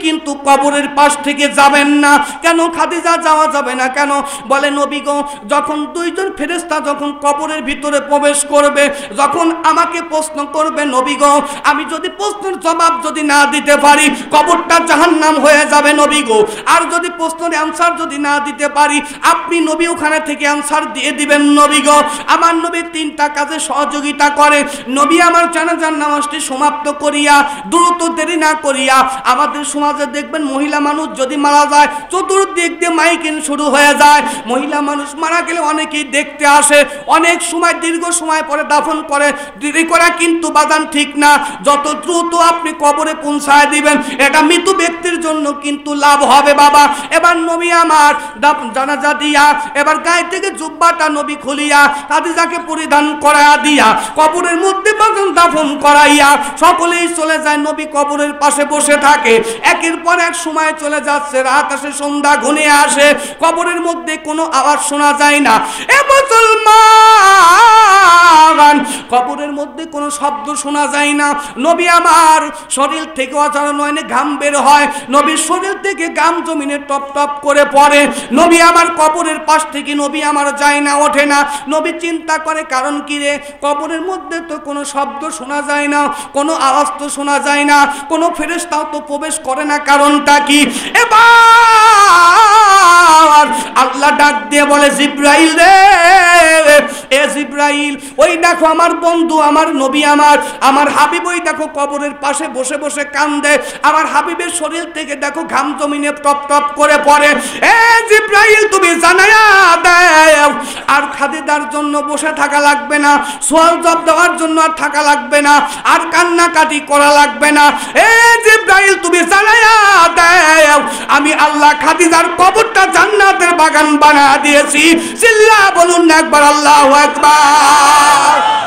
কিন্তু কবরের পাশ থেকে যাবেন না কেন? খাদিজা যাওয়া যাবে না কেন? বলে নবী গো যখন দুইজন ফেরেশতা যখন কবরের ভিতরে প্রবেশ করবে, যখন আমাকে প্রশ্ন করবে নবী গো, আমি যদি প্রশ্নের জবাব যদি না দিতে পারি কবরটা জাহান্নাম হয়ে যাবে নবী গো। আর যদি প্রশ্নের অ্যানসার যদি না দিতে পারি, আপনি নবী ওখানে থেকে অ্যানসার দিয়ে দিবেন নবী গো। আমার নবী তিনটা কাজে সহযোগিতা করে। নবী আমার জানাজার নামাজটি সমাপ্ত করিয়া দ্রুত দেরি না করিয়া, আমাদের সমাজে দেখবেন মহিলা মানুষ যদি মারা যায় চতুর্দিক দিয়ে মাইকিং শুরু হয়ে যায়। মহিলা মানুষ মারা গেলে অনেকেই দেখতে আসে, অনেক সময় দীর্ঘ সময় পরে দাফন করে। দেরি করা কিন্তু বাদান ঠিক না। যত দ্রুত আপনি কবরে পৌঁছায় দিবেন, এটা মৃত ব্যক্তির জন্য কিন্তু লাভ হবে বাবা। এবার নবী আমার জানাজা দিয়া এবার গায়ে থেকে জুব্বাটা নবী খুলিয়া খাদিজাকে পরিধান করাইয়া দিয়া কবরের মধ্যে দাফন করাইয়া সকলেই চলে যায়। নবী কবরের পাশে বসে থাকে। একের পর এক সময় চলে যাচ্ছে, রাত আসে, সন্ধ্যা ঘনিয়ে আসে, কবরের মধ্যে কোনো আওয়াজ শোনা যায় না। এ মুসলমান, কবরের মধ্যে কোনো শব্দ শোনা যায় না। নবী আমার শরীর থেকে অজানা নয়নে ঘাম বের হয়। নবীর শরীর থেকে ঘাম জমিনে টপ টপ করে পড়ে। নবী আমার কবরের পাশ থেকে নবী আমার যায় না, ওঠে না। নবী চিন্তা করে কারণ কি রে, কবরের মধ্যে তো কোনো শব্দ শোনা যায় না, কোনো আওয়াজ তো শোনা যায় না, কোনো ফেরেশতাও তো প্রবেশ করে না, কারণটা কি? এবার আল্লাহ ডাক দিয়ে বলে, জিব্রাইল রে, এ জিব্রাইল, ওই দেখো আমার বন্ধু, আমার নবী, আমার হাবিব, ওই দেখো কবরের পাশে বসে বসে কান্দে। আমার হাবিবের শরীর থেকে দেখো ঘাম জমিনে টপ টপ করে পড়ে। এ জিব্রাইল তুমি জানায়া দাও, আর খাদিজার জন্য বসে থাকা লাগবে না, সোয়াল জব দেওয়ার জন্য আর থাকা লাগবে না, আর কান্নাকাটি করা লাগবে না। এ জিব্রাইল তুমি জানায়া দাও, আমি আল্লাহ খাদিজার কবরটা জান্নাতের বাগান বানা দিয়েছি। চিল্লা বলুন না একবার আল্লাহু আকবার।